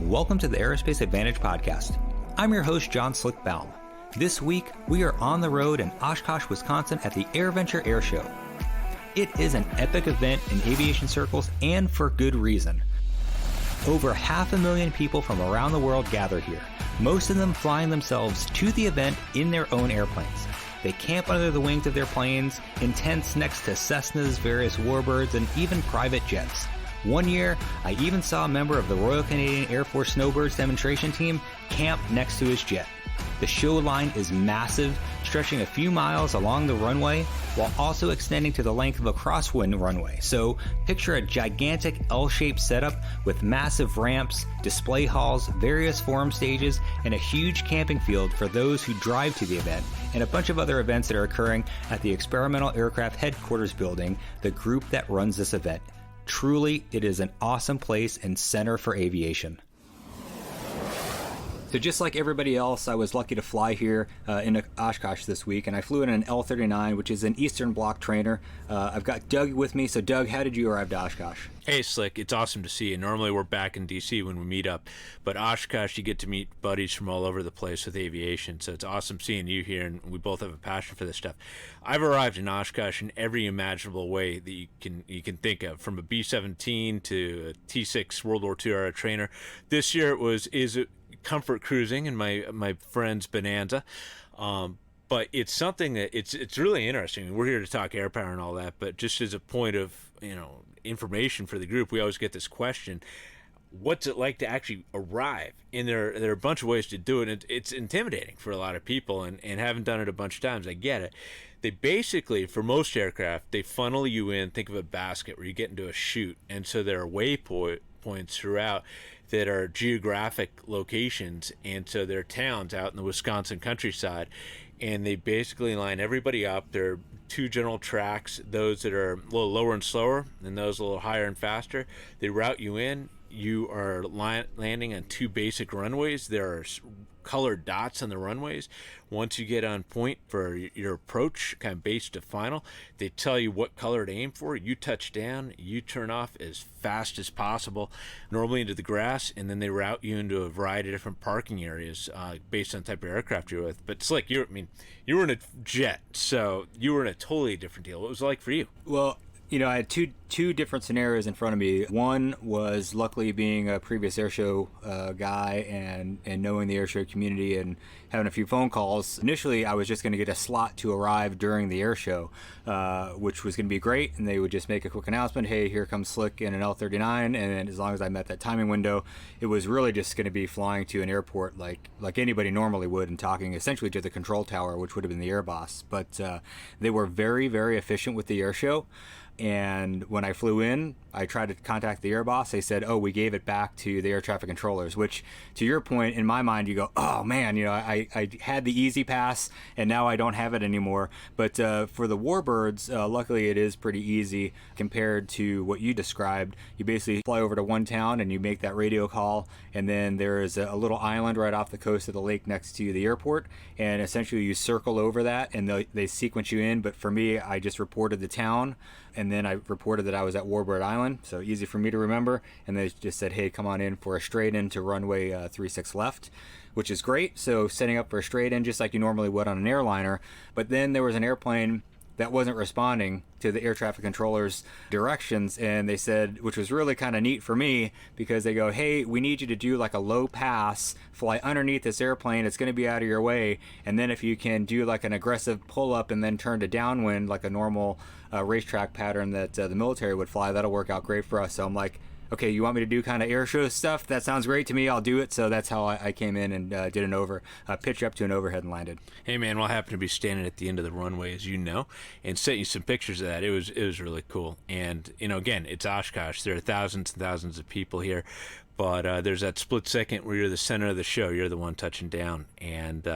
Welcome to the Aerospace Advantage podcast. I'm your host, John Slick Baum. This week, we are on the road in Oshkosh, Wisconsin at the AirVenture Airshow. It is an epic event in aviation circles, and for good reason. Over 500,000 people from around the world gather here, most of them flying themselves to the event in their own airplanes. They camp under the wings of their planes, in tents next to Cessnas, various warbirds, and even private jets. One year, I even saw a member of the Royal Canadian Air Force Snowbirds demonstration team camp next to his jet. The show line is massive, stretching a few miles along the runway, while also extending to the length of a crosswind runway. So picture a gigantic L-shaped setup with massive ramps, display halls, various forum stages, and a huge camping field for those who drive to the event, and a bunch of other events that are occurring at the Experimental Aircraft Headquarters building, the group that runs this event. Truly, it is an awesome place and center for aviation. So just like everybody else, I was lucky to fly here in Oshkosh this week, and I flew in an L-39, which is an Eastern Bloc trainer. I've got Doug with me. So Doug, how did you arrive to Oshkosh? Hey Slick, it's awesome to see you. Normally we're back in DC when we meet up, but Oshkosh, you get to meet buddies from all over the place with aviation, so it's awesome seeing you here, and we both have a passion for this stuff. I've arrived in Oshkosh in every imaginable way that you can think of, from a B-17 to a T-6 World War II era trainer. This year is comfort cruising in my friend's Bonanza. But it's something that it's really interesting. We're here to talk Airpower and all that, but just as a point of information for the group, we always get this question: what's it like to actually arrive? And there are a bunch of ways to do it. It's intimidating for a lot of people, and having done it a bunch of times, I get it. They basically, for most aircraft, they funnel you in. Think of a basket where you get into a chute, and so there are waypoints throughout that are geographic locations, and so there are towns out in the Wisconsin countryside, and they basically line everybody up. There are two general tracks, those that are a little lower and slower, and those a little higher and faster. They route you in. You are landing on two basic runways. There are colored dots on the runways. Once you get on point for your approach, kind of base to final, they tell you what color to aim for. You touch down, you turn off as fast as possible, normally into the grass, and then they route you into a variety of different parking areas based on the type of aircraft you're with. But it's like you were in a jet, so you were in a totally different deal. What was it like for you? Well, I had two different scenarios in front of me. One was luckily being a previous airshow guy and knowing the airshow community and having a few phone calls. Initially, I was just going to get a slot to arrive during the airshow, which was going to be great. And they would just make a quick announcement, hey, here comes Slick in an L-39. And as long as I met that timing window, it was really just going to be flying to an airport like anybody normally would and talking essentially to the control tower, which would have been the air boss. But they were very, very efficient with the airshow. And when I flew in, I tried to contact the air boss. They said, we gave it back to the air traffic controllers, which, to your point, in my mind, you go, oh man, I had the easy pass and now I don't have it anymore. But for the warbirds, luckily it is pretty easy compared to what you described. You basically fly over to one town and you make that radio call, and then there is a little island right off the coast of the lake next to the airport, and essentially you circle over that and they sequence you in. But for me, I just reported the town, and then I reported that I was at Warbird Island, so easy for me to remember. And they just said, hey, come on in for a straight in to runway 36 left, which is great. So setting up for a straight in just like you normally would on an airliner. But then there was an airplane that wasn't responding to the air traffic controller's directions, and they said, which was really kind of neat for me, because they go, hey, we need you to do like a low pass, fly underneath this airplane, it's going to be out of your way, and then if you can do like an aggressive pull up and then turn to downwind like a normal racetrack pattern that the military would fly, that'll work out great for us. So I'm like, okay, you want me to do kind of air show stuff? That sounds great to me. I'll do it. So that's how I came in and did an pitch up to an overhead and landed. Hey man, well, I happened to be standing at the end of the runway, as you know, and sent you some pictures of that. It was really cool. And again, it's Oshkosh. There are thousands and thousands of people here, but there's that split second where you're the center of the show. You're the one touching down, and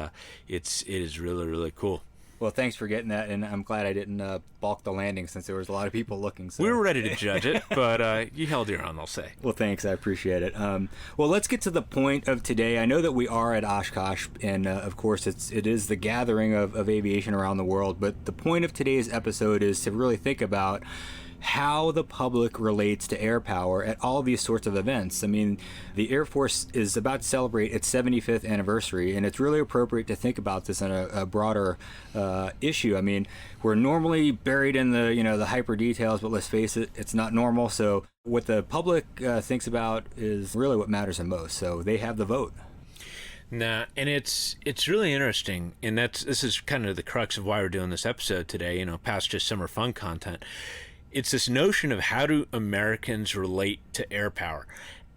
it is really, really cool. Well, thanks for getting that, and I'm glad I didn't balk the landing since there was a lot of people looking. So. We were ready to judge it, but you held your own, I'll say. Well, thanks. I appreciate it. Well, let's get to the point of today. I know that we are at Oshkosh, and of course it is the gathering of aviation around the world, but the point of today's episode is to really think about how the public relates to Airpower at all these sorts of events. I mean, the Air Force is about to celebrate its 75th anniversary, and it's really appropriate to think about this in a broader issue. I mean, we're normally buried in the the hyper details, but let's face it, it's not normal. So what the public thinks about is really what matters the most. So they have the vote. Nah, and it's really interesting, and this is kind of the crux of why we're doing this episode today, past just summer fun content. It's this notion of how do Americans relate to Airpower.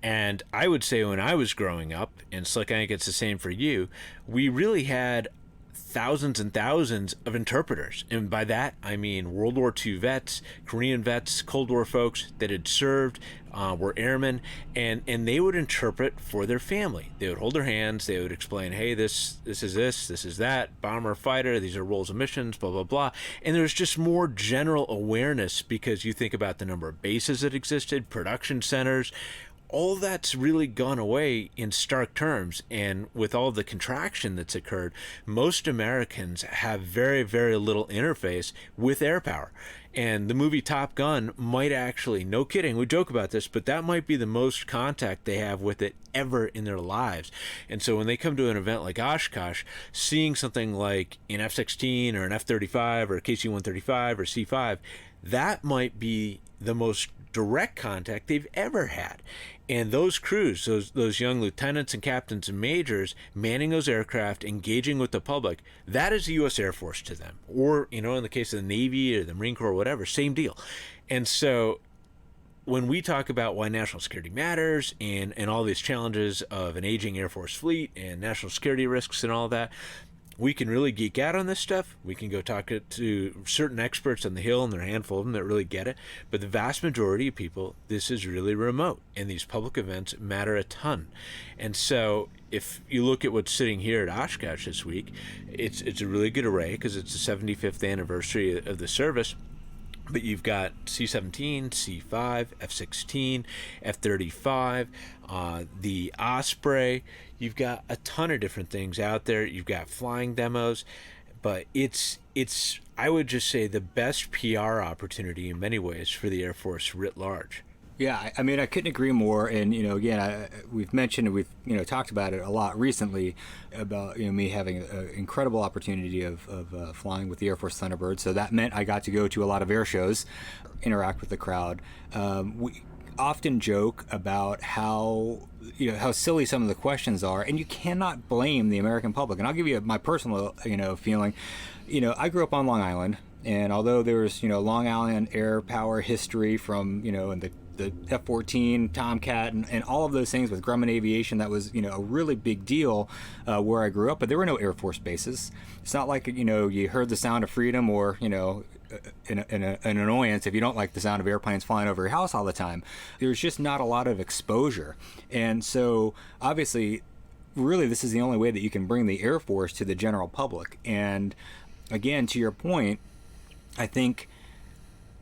And I would say when I was growing up, and Slick, I think it's the same for you, we really had thousands and thousands of interpreters. And by that, I mean World War II vets, Korean vets, Cold War folks that had served, were airmen, and they would interpret for their family. They would hold their hands, they would explain, hey, this is that, bomber, fighter, these are roles and missions, blah, blah, blah. And there's just more general awareness because you think about the number of bases that existed, production centers, all that's really gone away in stark terms. And with all the contraction that's occurred, most Americans have very, very little interface with Airpower. And the movie Top Gun might actually, no kidding, we joke about this, but that might be the most contact they have with it ever in their lives. And so when they come to an event like Oshkosh, seeing something like an F-16 or an F-35 or a KC-135 or C-5, that might be the most direct contact they've ever had. And those crews, those young lieutenants and captains and majors manning those aircraft, engaging with the public, that is the U.S. Air Force to them. Or, in the case of the Navy or the Marine Corps or whatever, same deal. And so when we talk about why national security matters and all these challenges of an aging Air Force fleet and national security risks and all that, we can really geek out on this stuff. We can go talk to certain experts on the Hill, and there are a handful of them that really get it. But the vast majority of people, this is really remote, and these public events matter a ton. And so if you look at what's sitting here at Oshkosh this week, it's a really good array because it's the 75th anniversary of the service. But you've got C-17, C-5, F-16, F-35, the Osprey. You've got a ton of different things out there. You've got flying demos. But it's I would just say, the best PR opportunity in many ways for the Air Force writ large. Yeah, I mean, I couldn't agree more. And, again, we've mentioned and we've, talked about it a lot recently about, me having an incredible opportunity of flying with the Air Force Thunderbird. So that meant I got to go to a lot of air shows, interact with the crowd. We often joke about how silly some of the questions are, and you cannot blame the American public. And I'll give you my personal, feeling. I grew up on Long Island. And although there's, Long Island Airpower history from, in the F-14, Tomcat, and all of those things with Grumman Aviation, that was, a really big deal where I grew up. But there were no Air Force bases. It's not like, you heard the sound of freedom or, an annoyance if you don't like the sound of airplanes flying over your house all the time. There's just not a lot of exposure. And so, obviously, really, this is the only way that you can bring the Air Force to the general public. And again, to your point, I think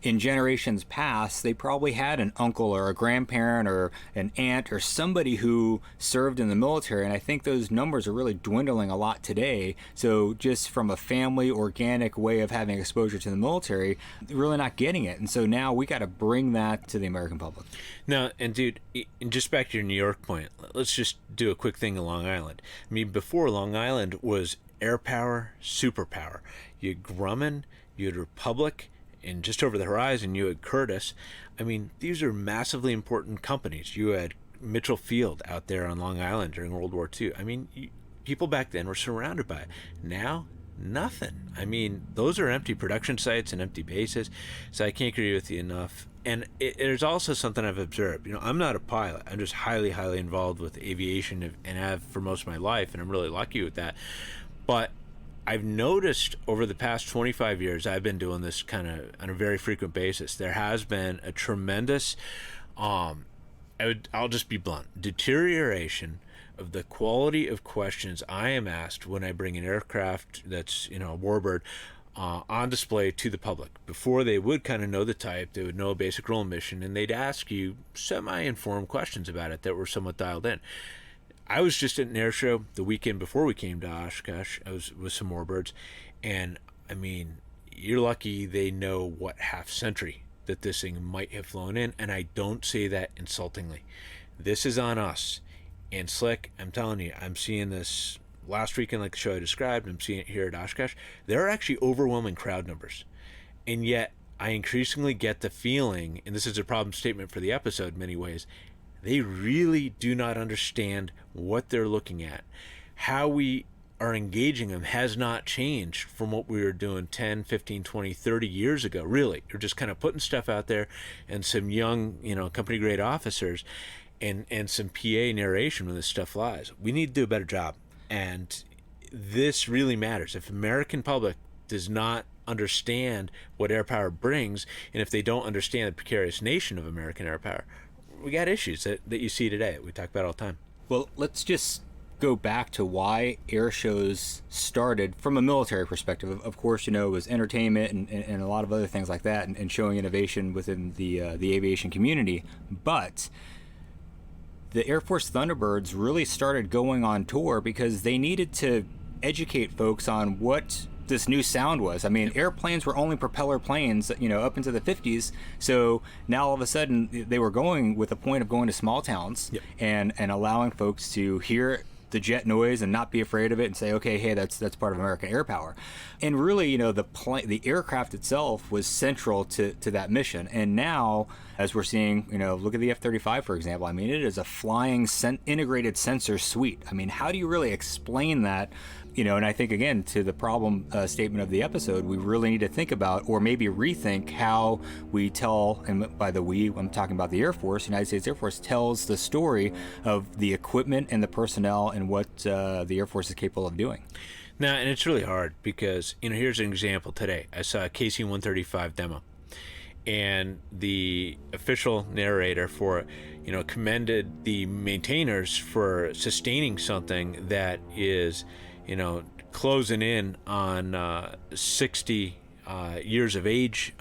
in generations past, they probably had an uncle or a grandparent or an aunt or somebody who served in the military. And I think those numbers are really dwindling a lot today. So just from a family, organic way of having exposure to the military, they're really not getting it. And so now we got to bring that to the American public. Now, and dude, just back to your New York point, let's just do a quick thing in Long Island. I mean, before, Long Island was Airpower, superpower. You had Grumman, you had Republic, and just over the horizon, you had Curtiss. I mean, these are massively important companies. You had Mitchell Field out there on Long Island during World War II. I mean, people back then were surrounded by it. Now, nothing. I mean, those are empty production sites and empty bases. So I can't agree with you enough. And there's also something I've observed. I'm not a pilot. I'm just highly, highly involved with aviation and have for most of my life, and I'm really lucky with that. But I've noticed over the past 25 years, I've been doing this kind of on a very frequent basis. There has been a tremendous, I'll just be blunt, deterioration of the quality of questions I am asked when I bring an aircraft that's, a warbird, on display to the public. Before they would kind of know the type, they would know a basic role and mission, and they'd ask you semi-informed questions about it that were somewhat dialed in. I was just at an air show the weekend before we came to Oshkosh. I was with some warbirds, and I mean, you're lucky they know what half century that this thing might have flown in, and I don't say that insultingly. This is on us. And Slick, I'm telling you, I'm seeing this last weekend, like the show I described. I'm seeing it here at Oshkosh. There are actually overwhelming crowd numbers. And yet, I increasingly get the feeling, and this is a problem statement for the episode in many ways, they really do not understand what they're looking at. How we are engaging them has not changed from what we were doing 10, 15, 20, 30 years ago, really. You're just kind of putting stuff out there, and some young, company-grade officers and some PA narration when this stuff flies. We need to do a better job. And this really matters. If American public does not understand what air power brings, and if they don't understand the precarious nation of American air power, we got issues that you see today that we talk about all the time. Well, let's just go back to why air shows started from a military perspective. Of course, it was entertainment and a lot of other things like that, and showing innovation within the aviation community. But the Air Force Thunderbirds really started going on tour because they needed to educate folks on what this new sound was. I mean, airplanes were only propeller planes, up into the 50s. So now all of a sudden they were going with a point of going to small towns. Yep. and allowing folks to hear the jet noise and not be afraid of it and say, okay, hey, that's part of American air power. And really, the aircraft itself was central to that mission. And now, as we're seeing, look at the F-35, for example. I mean, it is a flying integrated sensor suite. I mean, how do you really explain that? And I think, again, to the problem statement of the episode, we really need to think about, or maybe rethink, how we tell, and by the we, I'm talking about the Air Force, United States Air Force, tells the story of the equipment and the personnel and what the Air Force is capable of doing. Now, and it's really hard because, here's an example today. I saw a KC-135 demo, and the official narrator for it, commended the maintainers for sustaining something that is, closing in on 60 years of age.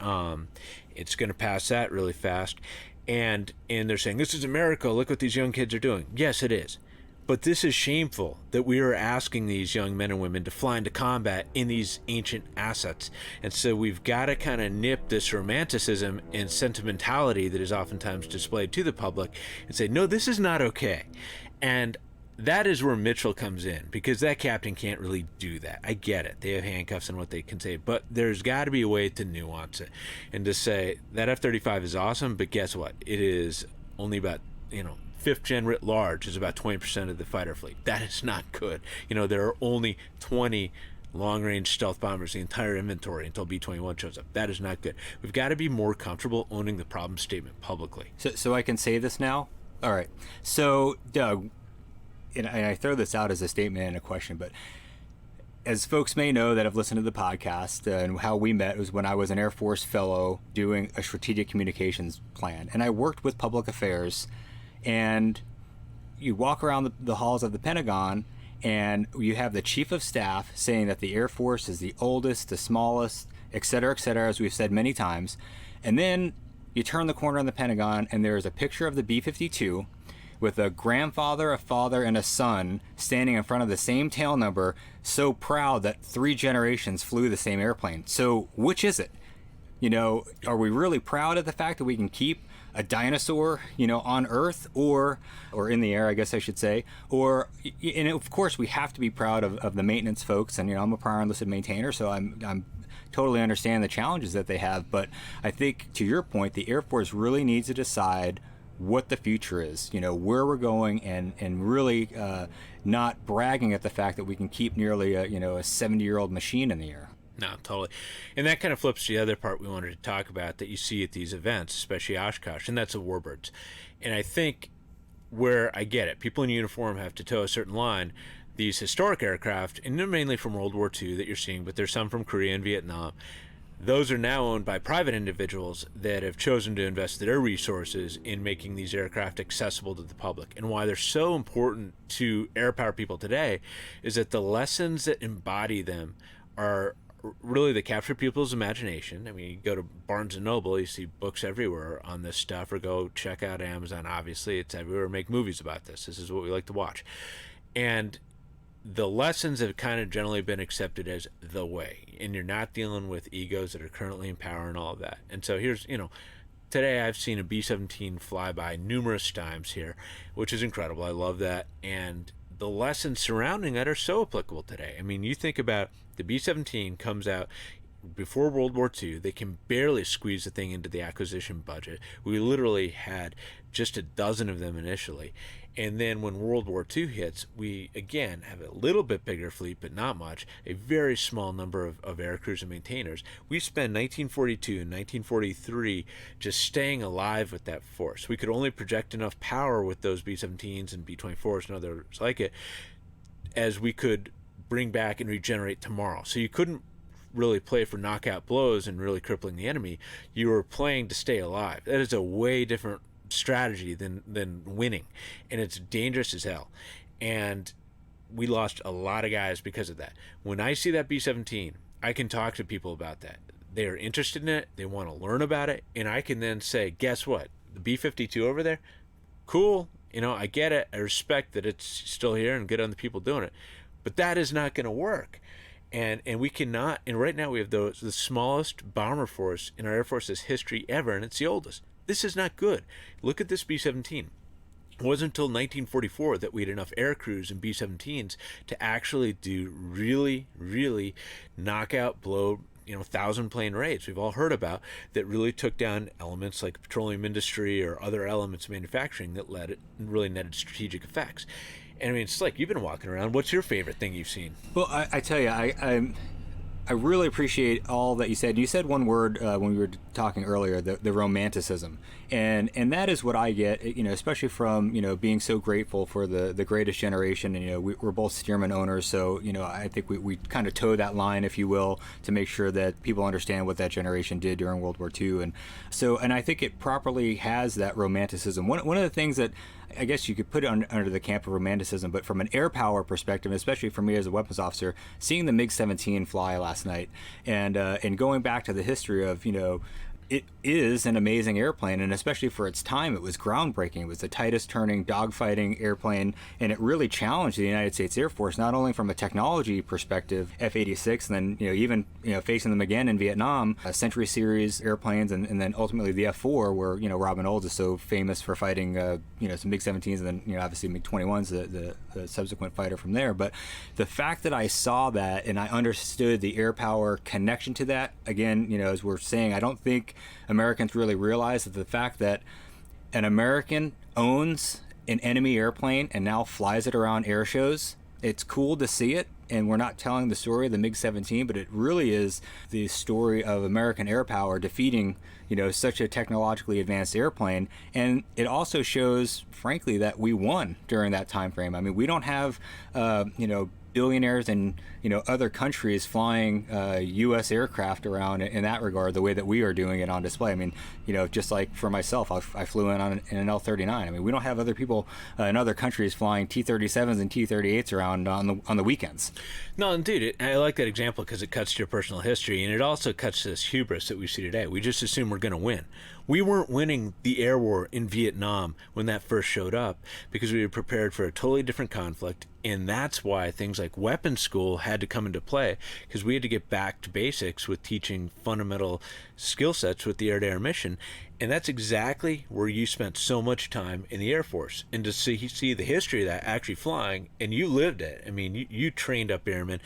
It's going to pass that really fast. And they're saying, this is a miracle. Look what these young kids are doing. Yes, it is. But this is shameful that we are asking these young men and women to fly into combat in these ancient assets. And so we've got to kind of nip this romanticism and sentimentality that is oftentimes displayed to the public and say, no, this is not okay. And that is where Mitchell comes in, because that captain can't really do that. I get it. They have handcuffs and what they can say, but there's got to be a way to nuance it and to say that F-35 is awesome, but guess what? It is only about, fifth gen writ large is about 20% of the fighter fleet. That is not good. There are only 20 long-range stealth bombers, the entire inventory, until B-21 shows up. That is not good. We've got to be more comfortable owning the problem statement publicly. So I can say this now? All right. So, Doug, and I throw this out as a statement and a question, but as folks may know that have listened to the podcast, and how we met was when I was an Air Force fellow doing a strategic communications plan. And I worked with public affairs, and you walk around the halls of the Pentagon, and you have the chief of staff saying that the Air Force is the oldest, the smallest, et cetera, as we've said many times. And then you turn the corner on the Pentagon, and there's a picture of the B-52 with a grandfather, a father, and a son standing in front of the same tail number, so proud that 3 generations flew the same airplane. So which is it? Are we really proud of the fact that we can keep a dinosaur, on Earth or in the air, I guess I should say? And of course, we have to be proud of the maintenance folks. And, I'm a prior enlisted maintainer, so I'm totally understand the challenges that they have. But I think, to your point, the Air Force really needs to decide what the future is, where we're going, and really not bragging at the fact that we can keep nearly a 70-year-old machine in the air. No, totally. And that kind of flips to the other part we wanted to talk about that you see at these events, especially Oshkosh, and that's the warbirds. And I think where I get it, people in uniform have to toe a certain line. These historic aircraft, and they're mainly from World War II that you're seeing, but there's some from Korea and Vietnam. Those are now owned by private individuals that have chosen to invest their resources in making these aircraft accessible to the public. And why they're so important to air power people today is that the lessons that embody them are really that capture people's imagination. I mean, you go to Barnes & Noble, you see books everywhere on this stuff, or go check out Amazon. Obviously, it's everywhere. Make movies about this. This is what we like to watch. And the lessons have kind of generally been accepted as the way, and you're not dealing with egos that are currently in power and all of that. And so here's, today I've seen a B-17 fly by numerous times here, which is incredible. I love that. And the lessons surrounding that are so applicable today. I mean, you think about the B-17 comes out before World War II. They can barely squeeze the thing into the acquisition budget. We literally had just a dozen of them initially. And then when World War II hits, we again have a little bit bigger fleet, but not much, a very small number of aircrews and maintainers. We spent 1942 and 1943 just staying alive with that force. We could only project enough power with those B-17s and B-24s and others like it as we could bring back and regenerate tomorrow. So you couldn't really play for knockout blows and really crippling the enemy. You were playing to stay alive. That is a way different strategy than winning, and it's dangerous as hell. And we lost a lot of guys because of that. When I see that B-17, I can talk to people about that. They are interested in it, they want to learn about it, and I can then say, guess what, the B-52 over there, cool, I get it, I respect that it's still here and good on the people doing it, but that is not going to work. And we cannot, and right now we have the smallest bomber force in our Air Force's history ever, and it's the oldest. This is not good. Look at this B-17. It wasn't until 1944 that we had enough air crews and B-17s to actually do really, really knockout blow, 1,000-plane raids we've all heard about that really took down elements like the petroleum industry or other elements of manufacturing that really netted strategic effects. And I mean, it's like you've been walking around. What's your favorite thing you've seen? Well, I tell you, I really appreciate all that you said. You said one word when we were talking earlier, the romanticism, and that is what I get, especially from being so grateful for the greatest generation. And we're both Stearman owners, so I think we kind of toe that line, if you will, to make sure that people understand what that generation did during World War II. And I think it properly has that romanticism. One of the things that I guess you could put it under the camp of romanticism, but from an air power perspective, especially for me as a weapons officer, seeing the MiG-17 fly last night and going back to the history of, it is an amazing airplane, and especially for its time, it was groundbreaking. It was the tightest turning dogfighting airplane, and it really challenged the United States Air Force, not only from a technology perspective, F-86, and then even facing them again in Vietnam, Century Series airplanes, and then ultimately the F-4, where Robin Olds is so famous for fighting some MiG-17s, and then obviously MiG-21s, the subsequent fighter from there. But the fact that I saw that and I understood the air power connection to that, again, as we're saying, I don't think Americans really realize that the fact that an American owns an enemy airplane and now flies it around air shows, it's cool to see it, and we're not telling the story of the MiG-17, but it really is the story of American air power defeating such a technologically advanced airplane. And it also shows, frankly, that we won during that time frame. I mean, we don't have billionaires and other countries flying U.S. aircraft around in that regard the way that we are doing it on display. I mean, just like for myself, I flew in an L-39. I mean, we don't have other people in other countries flying T-37s and T-38s around on the weekends. No, indeed. I like that example because it cuts to your personal history, and it also cuts to this hubris that we see today. We just assume we're going to win. We weren't winning the air war in Vietnam when that first showed up because we were prepared for a totally different conflict, and that's why things like weapons school had to come into play, because we had to get back to basics with teaching fundamental skill sets with the air-to-air mission. And that's exactly where you spent so much time in the Air Force, and to see the history of that actually flying, and you lived it. I mean, you trained up airmen.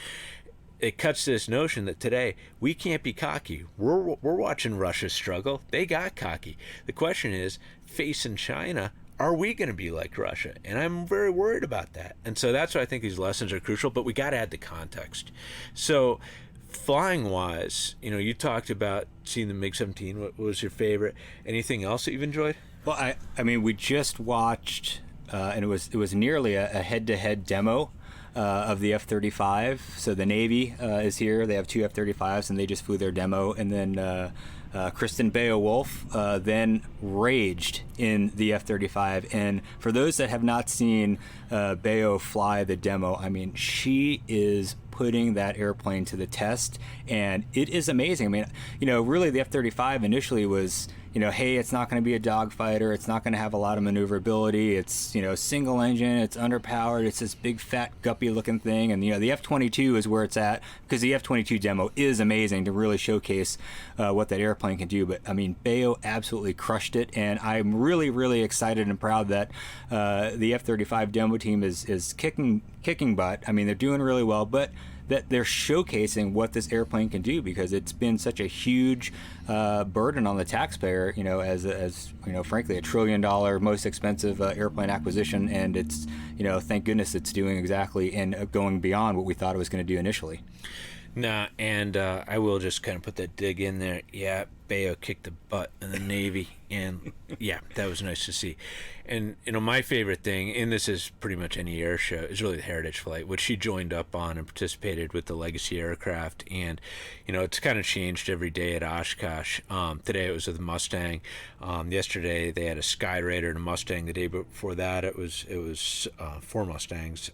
It cuts to this notion that today we can't be cocky. We're watching Russia struggle. They got cocky. The question is, facing China, are we going to be like Russia? And I'm very worried about that. And so that's why I think these lessons are crucial, but we got to add the context. So flying wise, you talked about seeing the MiG-17. What was your favorite? Anything else that you've enjoyed? Well, I mean, we just watched, and it was nearly a head-to-head demo of the F-35. So the Navy is here. They have two F-35s, and they just flew their demo. And then Kristen Beowulf then raged in the F-35. And for those that have not seen Beo fly the demo, I mean, she is putting that airplane to the test, and it is amazing. I mean, really the F-35 initially was, hey, it's not going to be a dogfighter, it's not going to have a lot of maneuverability, it's, single engine, it's underpowered, it's this big fat guppy looking thing, and the F-22 is where it's at, because the F-22 demo is amazing to really showcase what that air airplane can do. But I mean, Bayo absolutely crushed it, and I'm really, really excited and proud that the F-35 demo team is kicking butt. I mean, they're doing really well, but that they're showcasing what this airplane can do, because it's been such a huge burden on the taxpayer, as frankly, $1 trillion most expensive airplane acquisition, and it's, thank goodness it's doing exactly and going beyond what we thought it was going to do initially. Nah, and I will just kind of put that dig in there. Yeah, Bayo kicked the butt in the Navy, and yeah, that was nice to see. And my favorite thing, and this is pretty much any air show, is really the Heritage Flight, which she joined up on and participated with the legacy aircraft. And it's kind of changed every day at Oshkosh. Today it was with a Mustang. Yesterday they had a Skyraider and a Mustang. The day before that it was 4 Mustangs.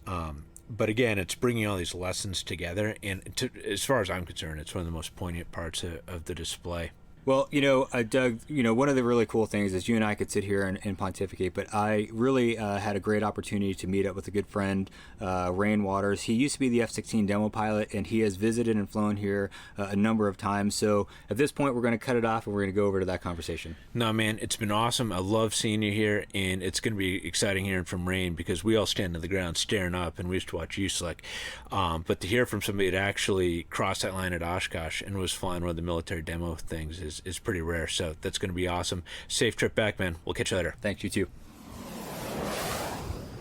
But again, it's bringing all these lessons together, and as far as I'm concerned, it's one of the most poignant parts of the display. Well, Doug, one of the really cool things is you and I could sit here and pontificate, but I really had a great opportunity to meet up with a good friend, Rain Waters. He used to be the F-16 demo pilot, and he has visited and flown here a number of times. So at this point, we're going to cut it off, and we're going to go over to that conversation. No, man, it's been awesome. I love seeing you here, and it's going to be exciting hearing from Rain, because we all stand on the ground staring up, and we used to watch you slick. But to hear from somebody that actually crossed that line at Oshkosh and was flying one of the military demo things is pretty rare. So that's going to be awesome. Safe trip back, man. We'll catch you later. Thanks, you too.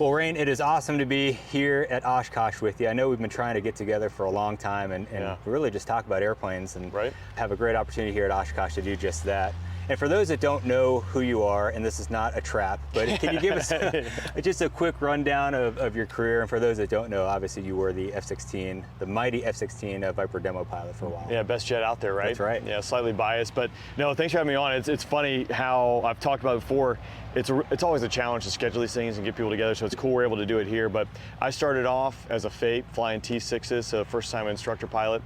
Well, Rain, it is awesome to be here at Oshkosh with you. I know we've been trying to get together for a long time and really just talk about airplanes, and have a great opportunity here at Oshkosh to do just that. And for those that don't know who you are, and this is not a trap, but can you give us just a quick rundown of your career? And for those that don't know, obviously you were the F-16, the mighty F-16 Viper demo pilot for a while. Yeah, best jet out there, right? That's right. Yeah, slightly biased, but no, thanks for having me on. It's funny how I've talked about it before. It's always a challenge to schedule these things and get people together, so it's cool we're able to do it here. But I started off as a FAPE, flying T6s, so first time instructor pilot.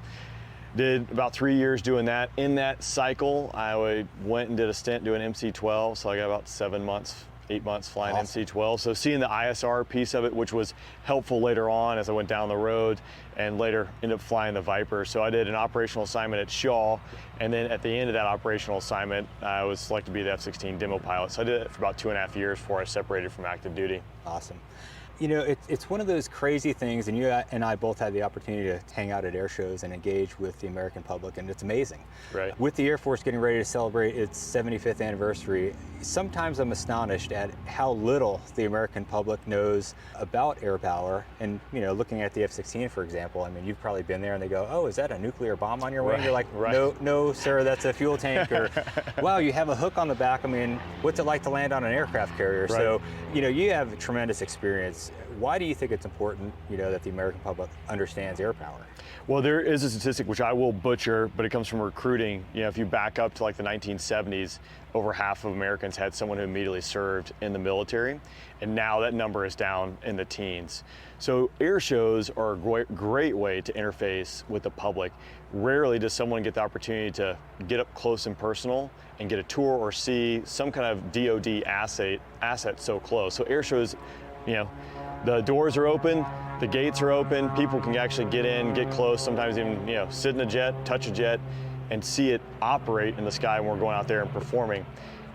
Did about 3 years doing that. In that cycle, I went and did a stint doing MC-12, so I got about 7 months, 8 months flying MC-12. So seeing the ISR piece of it, which was helpful later on as I went down the road, and later ended up flying the Viper. So I did an operational assignment at Shaw, and then at the end of that operational assignment, I was selected to be the F-16 demo pilot. So I did it for about 2.5 years before I separated from active duty. Awesome. It's one of those crazy things, and you and I both had the opportunity to hang out at air shows and engage with the American public, and it's amazing. Right. With the Air Force getting ready to celebrate its 75th anniversary, sometimes I'm astonished at how little the American public knows about Airpower. And, looking at the F-16, for example, I mean, you've probably been there and they go, oh, is that a nuclear bomb on your wing? Right. You're like, no, sir, that's a fuel tank. Or, wow, you have a hook on the back. I mean, what's it like to land on an aircraft carrier? Right. So, you have tremendous experience. Why do you think it's important, that the American public understands Airpower? Well, there is a statistic which I will butcher, but it comes from recruiting. If you back up to like the 1970s, over half of Americans had someone who immediately served in the military, and now that number is down in the teens. So air shows are a great way to interface with the public. Rarely does someone get the opportunity to get up close and personal and get a tour or see some kind of DoD asset so close. So air shows, the doors are open, the gates are open, people can actually get in, get close, sometimes even sit in a jet, touch a jet, and see it operate in the sky when we're going out there and performing.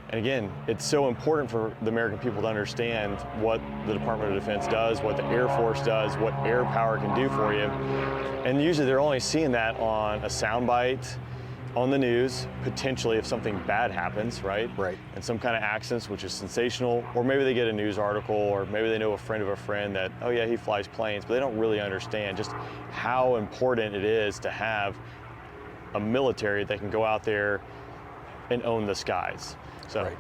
And again, it's so important for the American people to understand what the Department of Defense does, what the Air Force does, what Airpower can do for you. And usually they're only seeing that on a soundbite, on the news, potentially if something bad happens, right? Right. And some kind of accidents, which is sensational, or maybe they get a news article, or maybe they know a friend of a friend that, oh yeah, he flies planes, but they don't really understand just how important it is to have a military that can go out there and own the skies. So, right.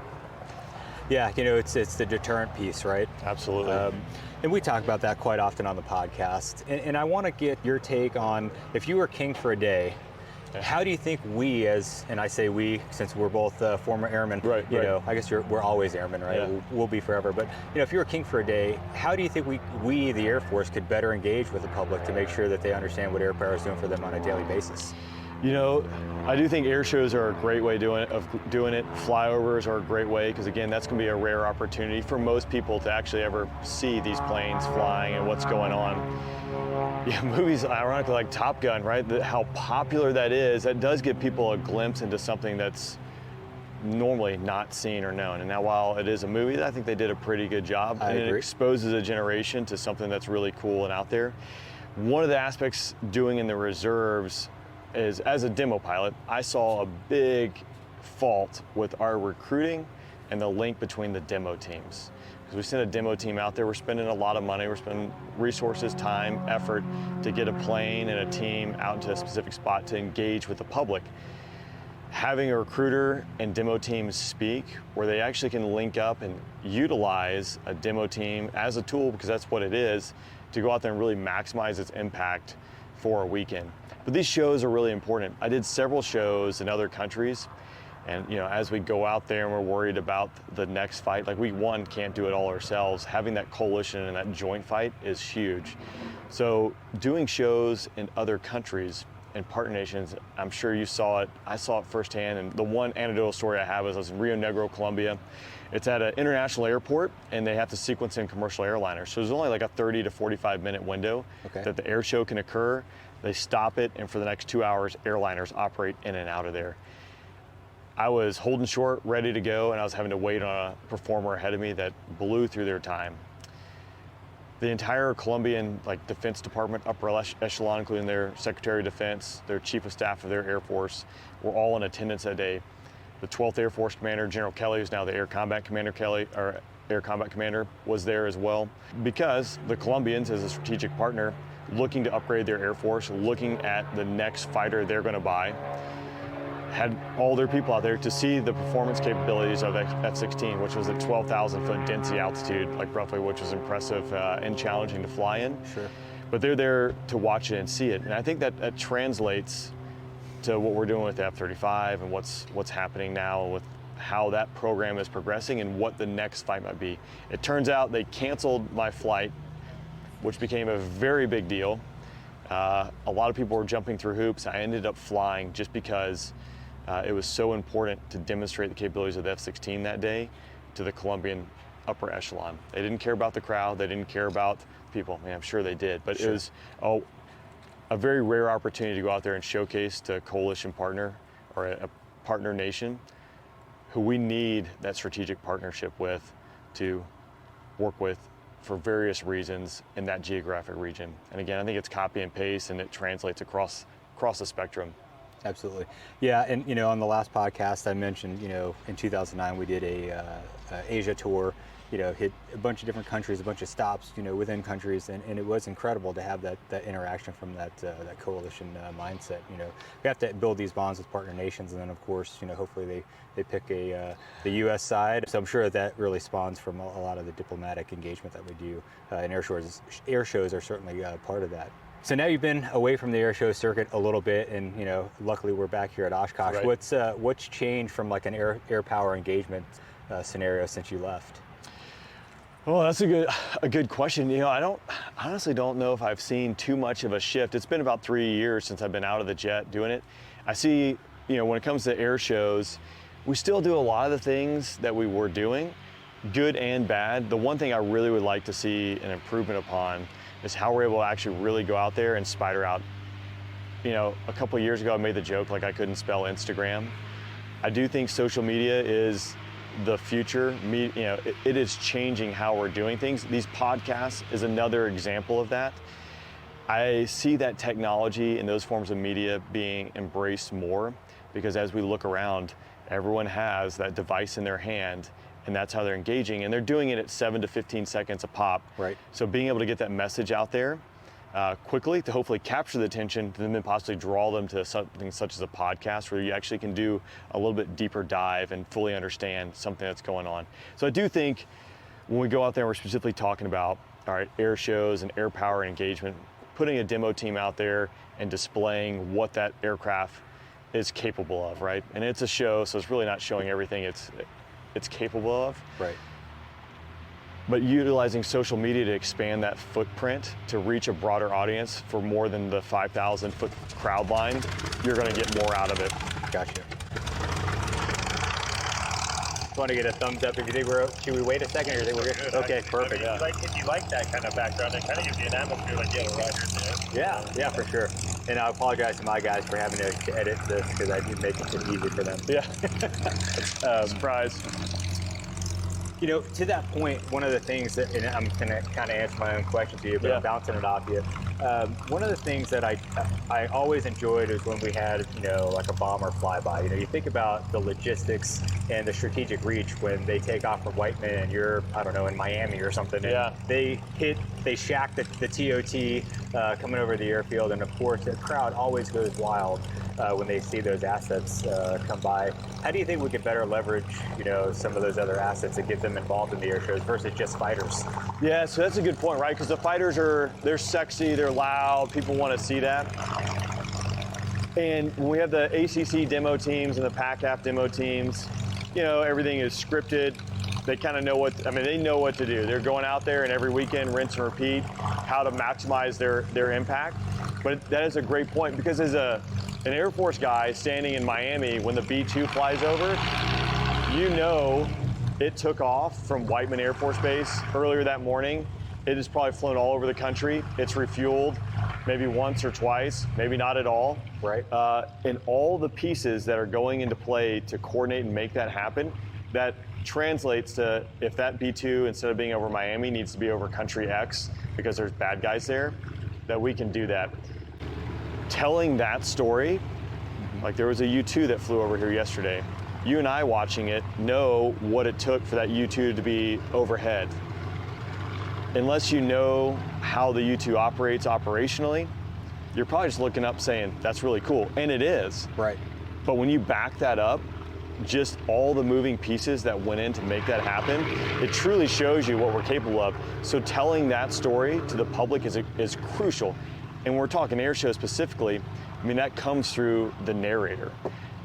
Yeah, it's the deterrent piece, right? Absolutely. And we talk about that quite often on the podcast. And I want to get your take on, if you were king for a day, how do you think we, and I say we since we're both former airmen, right. I guess we're always airmen, right? Yeah. We'll be forever. But if you were king for a day, how do you think we, the Air Force, could better engage with the public to make sure that they understand what Airpower is doing for them on a daily basis? You know, I do think air shows are a great way of doing it. Flyovers are a great way because, again, that's going to be a rare opportunity for most people to actually ever see these planes flying and what's going on. Yeah, movies, ironically, like Top Gun, right? How popular that is, that does give people a glimpse into something that's normally not seen or known. And now, while it is a movie, I think they did a pretty good job. I agree. It exposes a generation to something that's really cool and out there. One of the aspects doing in the reserves is, as a demo pilot, I saw a big fault with our recruiting and the link between the demo teams. Because we sent a demo team out there, we're spending a lot of money, we're spending resources, time, effort to get a plane and a team out to a specific spot to engage with the public. Having a recruiter and demo teams speak where they actually can link up and utilize a demo team as a tool, because that's what it is, to go out there and really maximize its impact for a weekend. But these shows are really important. I did several shows in other countries, and as we go out there and we're worried about the next fight, like we can't do it all ourselves. Having that coalition and that joint fight is huge. So doing shows in other countries and partner nations, I'm sure you saw it. I saw it firsthand, and the one anecdotal story I have is I was in Rio Negro, Colombia. It's at an international airport, and they have to sequence in commercial airliners. So there's only like a 30 to 45 minute window that the air show can occur. They stop it, and for the next 2 hours, airliners operate in and out of there. I was holding short, ready to go, and I was having to wait on a performer ahead of me that blew through their time. The entire Colombian Defense Department, upper echelon, including their Secretary of Defense, their Chief of Staff of their Air Force, were all in attendance that day. The 12th Air Force Commander, General Kelly, who's now the Air Combat Commander was there as well. Because the Colombians, as a strategic partner, looking to upgrade their Air Force, looking at the next fighter they're going to buy, had all their people out there to see the performance capabilities of F-16, which was at 12,000 foot density altitude, roughly, which was impressive and challenging to fly in. Sure. But they're there to watch it and see it. And I think that translates to what we're doing with the F-35 and what's happening now with how that program is progressing and what the next fight might be. It turns out they canceled my flight, which became a very big deal. A lot of people were jumping through hoops. I ended up flying just because it was so important to demonstrate the capabilities of the F-16 that day to the Colombian upper echelon. They didn't care about the crowd. They didn't care about people. I mean, I'm sure they did, but It was a very rare opportunity to go out there and showcase to a coalition partner or a partner nation who we need that strategic partnership with to work with for various reasons in that geographic region. And again, I think it's copy and paste, and it translates across the spectrum. Absolutely. Yeah, and on the last podcast I mentioned, in 2009 we did a Asia tour, hit a bunch of different countries, a bunch of stops, within countries, and it was incredible to have that interaction from that coalition mindset. We have to build these bonds with partner nations, and then of course, hopefully they pick the U.S. side. So I'm sure that really spawns from a lot of the diplomatic engagement that we do, and air shows are certainly part of that. So now you've been away from the air show circuit a little bit, and luckily we're back here at Oshkosh. Right. What's changed from an Airpower engagement scenario since you left? Well, that's a good question. I honestly don't know if I've seen too much of a shift. It's been about 3 years since I've been out of the jet doing it. I see, when it comes to air shows, we still do a lot of the things that we were doing, good and bad. The one thing I really would like to see an improvement upon is how we're able to actually really go out there and spider out. A couple of years ago I made the joke I couldn't spell Instagram. I do think social media is the future. It is changing how we're doing things. These podcasts is another example of that. I see that technology and those forms of media being embraced more, because as we look around, everyone has that device in their hand, and that's how they're engaging, and they're doing it at 7 to 15 seconds a pop. Right. So being able to get that message out there quickly to hopefully capture the attention, and then possibly draw them to something such as a podcast where you actually can do a little bit deeper dive and fully understand something that's going on. So I do think when we go out there, we're specifically talking about, air shows and air power engagement, putting a demo team out there and displaying what that aircraft is capable of, right? And it's a show, so it's really not showing everything it's capable of. Right. but utilizing social media to expand that footprint to reach a broader audience for more than the 5,000 foot crowd line, you're going to get more out of it. Gotcha. Want to get a thumbs up if you think should we wait a second or you think we're good? Okay, perfect. I mean, if you like that kind of background, it kind of gives you an atmosphere like, yeah, we're right here. Yeah, for sure. And I apologize to my guys for having to edit this because I did make it easy for them. Yeah. Surprise. You know, to that point, one of the things that, and I'm going to kind of answer my own question to you, but I'm bouncing it off you. One of the things that I always enjoyed is when we had, you know, like a bomber flyby. You know, you think about the logistics and the strategic reach when they take off from Whiteman and you're, I don't know, in Miami or something. And they shack the TOT coming over the airfield. And of course, the crowd always goes wild when they see those assets come by. How do you think we could better leverage, you know, some of those other assets and get them involved in the air shows versus just fighters? Yeah, so that's a good point, right? Because the fighters they're sexy, they're loud, people want to see that. And when we have the ACC demo teams and the PACAF demo teams, you know, everything is scripted. They kind of know they know what to do. They're going out there and every weekend, rinse and repeat, how to maximize their impact. But that is a great point because as an Air Force guy standing in Miami, when the B-2 flies over, you know it took off from Whiteman Air Force Base earlier that morning. It has probably flown all over the country. It's refueled maybe once or twice, maybe not at all. Right. And all the pieces that are going into play to coordinate and make that happen, that translates to if that B-2, instead of being over Miami, needs to be over country X because there's bad guys there, that we can do that. Telling that story, like there was a U-2 that flew over here yesterday. You and I watching it know what it took for that U-2 to be overhead. Unless you know how the U-2 operates operationally, you're probably just looking up saying, that's really cool, and it is. Right. But when you back that up, just all the moving pieces that went in to make that happen, it truly shows you what we're capable of. So telling that story to the public is crucial. And we're talking air show specifically, I mean, that comes through the narrator.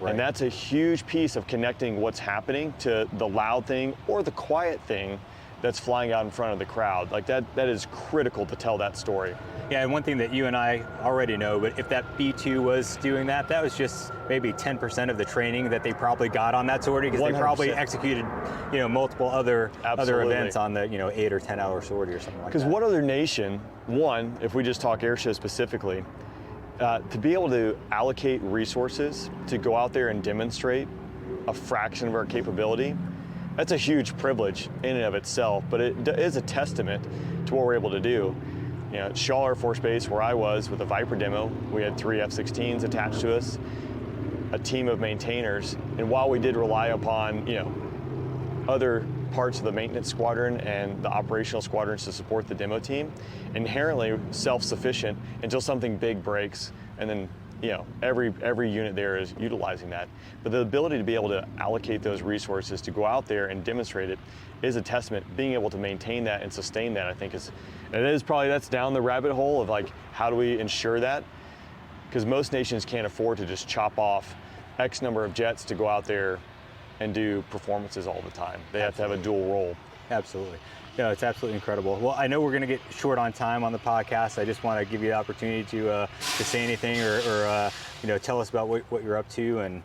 Right. And that's a huge piece of connecting what's happening to the loud thing or the quiet thing that's flying out in front of the crowd. Like that is critical to tell that story. Yeah, and one thing that you and I already know, but if that B-2 was doing that, that was just maybe 10% of the training that they probably got on that sortie, because they probably executed, you know, multiple other events on the, you know, 8 or 10 hour sortie or something like that. Because what other nation, one, if we just talk air show specifically, to be able to allocate resources to go out there and demonstrate a fraction of our capability, that's a huge privilege in and of itself, but it is a testament to what we're able to do. You know, at Shaw Air Force Base, where I was with the Viper demo, we had 3 F-16s attached to us, a team of maintainers, and while we did rely upon, you know, other parts of the maintenance squadron and the operational squadrons to support the demo team, inherently self-sufficient until something big breaks, and then, you know, every unit there is utilizing that. But the ability to be able to allocate those resources to go out there and demonstrate it is a testament. Being able to maintain that and sustain that, I think that's down the rabbit hole of like, how do we ensure that? Because most nations can't afford to just chop off X number of jets to go out there and do performances all the time. They have to have a dual role. Absolutely. No, it's absolutely incredible. Well, I know we're going to get short on time on the podcast. I just want to give you the opportunity to say anything or you know, tell us about what you're up to and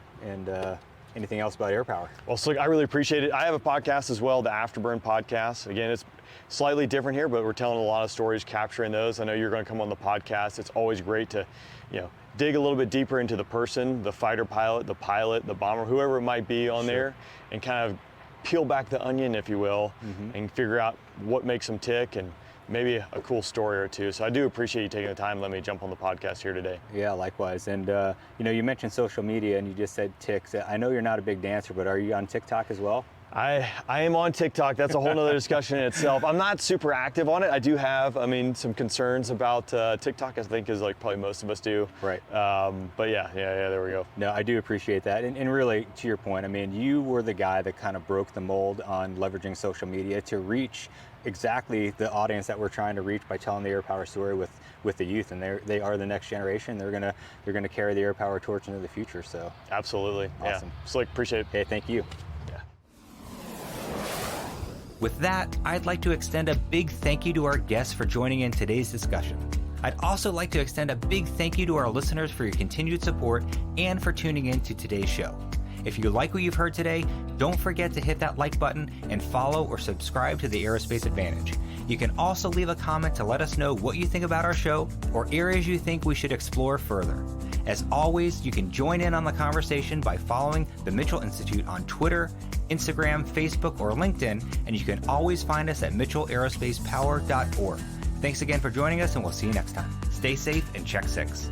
anything else about Airpower. Well, Slick, I really appreciate it. I have a podcast as well, the Afterburn podcast. Again, it's slightly different here, but we're telling a lot of stories, capturing those. I know you're going to come on the podcast. It's always great to, you know, dig a little bit deeper into the person, the fighter pilot, the bomber, whoever it might be on there, and kind of peel back the onion, if you will, and figure out what makes them tick and maybe a cool story or two. So I do appreciate you taking the time to let me jump on the podcast here today. Yeah, likewise. And you know, you mentioned social media and you just said ticks. I know you're not a big dancer, but are you on TikTok as well? I am on TikTok. That's a whole nother discussion in itself. I'm not super active on it. I do have, some concerns about TikTok, I think, as like probably most of us do. Right. But yeah, there we go. No, I do appreciate that. And really, to your point, I mean, you were the guy that kind of broke the mold on leveraging social media to reach exactly the audience that we're trying to reach by telling the Airpower story with the youth, and they are the next generation. They're gonna carry the Airpower torch into the future. So absolutely, awesome. Yeah. Slick, appreciate it. Hey, thank you. With that, I'd like to extend a big thank you to our guests for joining in today's discussion. I'd also like to extend a big thank you to our listeners for your continued support and for tuning in to today's show. If you like what you've heard today, don't forget to hit that like button and follow or subscribe to the Aerospace Advantage. You can also leave a comment to let us know what you think about our show or areas you think we should explore further. As always, you can join in on the conversation by following the Mitchell Institute on Twitter, Instagram, Facebook, or LinkedIn, and you can always find us at mitchellaerospacepower.org. Thanks again for joining us, and we'll see you next time. Stay safe and check 6.